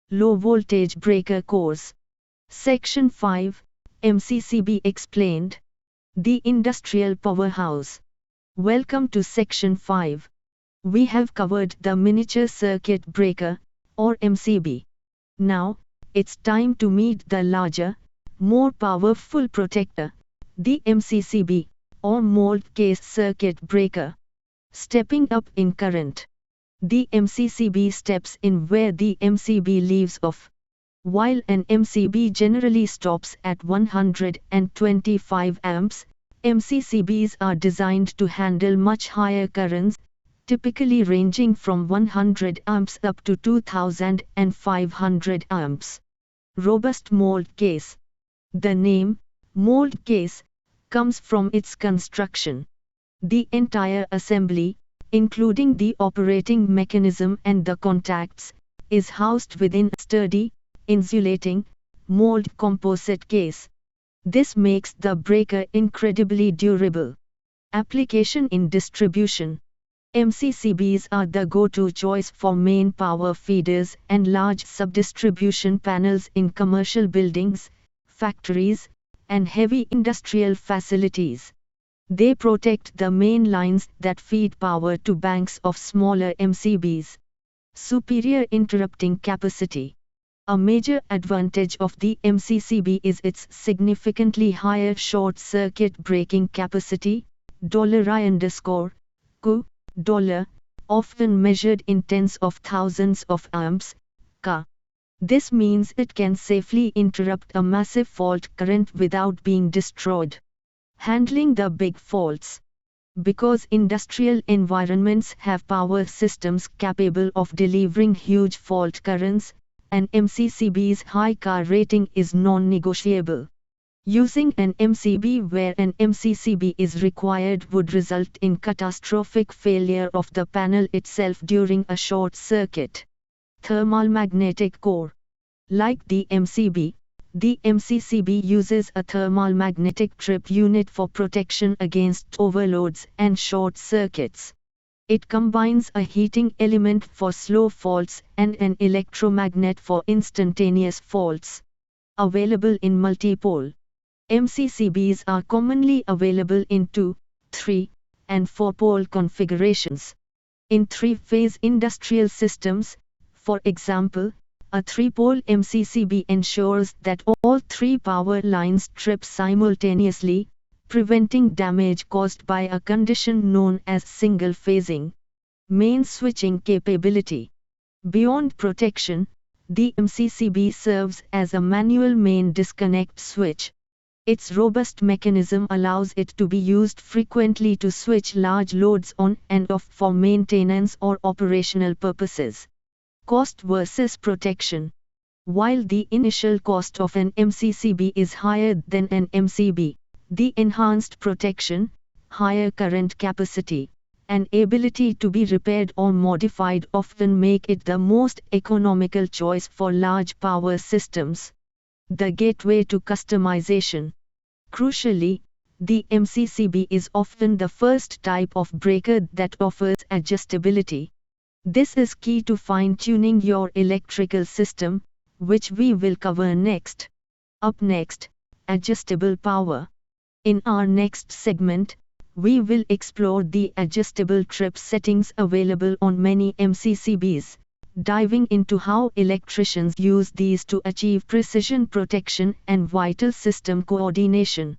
Low Voltage Breaker Cores. Section 5, MCCB Explained. The Industrial Powerhouse. Welcome to Section 5. We have covered the Miniature Circuit Breaker, or MCB. Now, it's time to meet the larger, more powerful protector, the MCCB, or Mold Case Circuit Breaker. Stepping up in current. The MCCB steps in where the MCB leaves off. While an MCB generally stops at 125 amps, MCCBs are designed to handle much higher currents, typically ranging from 100 amps up to 2500 amps. Robust mold case. The name, mold case, comes from its construction. The entire assembly, including the operating mechanism and the contacts, is housed within a sturdy, insulating, mold composite case. This makes the breaker incredibly durable. Application in distribution. MCCBs are the go-to choice for main power feeders and large subdistribution panels in commercial buildings, factories, and heavy industrial facilities. They protect the main lines that feed power to banks of smaller MCBs. Superior interrupting capacity. A major advantage of the MCCB is its significantly higher short-circuit breaking capacity, $Q, often measured in tens of thousands of amps, Ca. This means it can safely interrupt a massive fault current without being destroyed. Handling the big faults. Because industrial environments have power systems capable of delivering huge fault currents, an MCCB's high car rating is non-negotiable. Using an MCB where an MCCB is required would result in catastrophic failure of the panel itself during a short circuit. Thermal magnetic core. Like the MCB, the MCCB uses a thermal magnetic trip unit for protection against overloads and short circuits. It combines a heating element for slow faults and an electromagnet for instantaneous faults. Available in multipole. MCCBs are commonly available in 2, 3, and 4-pole configurations. In 3-phase industrial systems, for example, a 3-pole MCCB ensures that all 3 power lines trip simultaneously, preventing damage caused by a condition known as single phasing. Main switching capability. Beyond protection, the MCCB serves as a manual main disconnect switch. Its robust mechanism allows it to be used frequently to switch large loads on and off for maintenance or operational purposes. Cost versus protection. While the initial cost of an MCCB is higher than an MCB, the enhanced protection, higher current capacity, and ability to be repaired or modified often make it the most economical choice for large power systems. The gateway to customization. Crucially, the MCCB is often the first type of breaker that offers adjustability. This is key to fine-tuning your electrical system, which we will cover next. Up next, adjustable power. In our next segment, we will explore the adjustable trip settings available on many MCCBs, diving into how electricians use these to achieve precision protection and vital system coordination.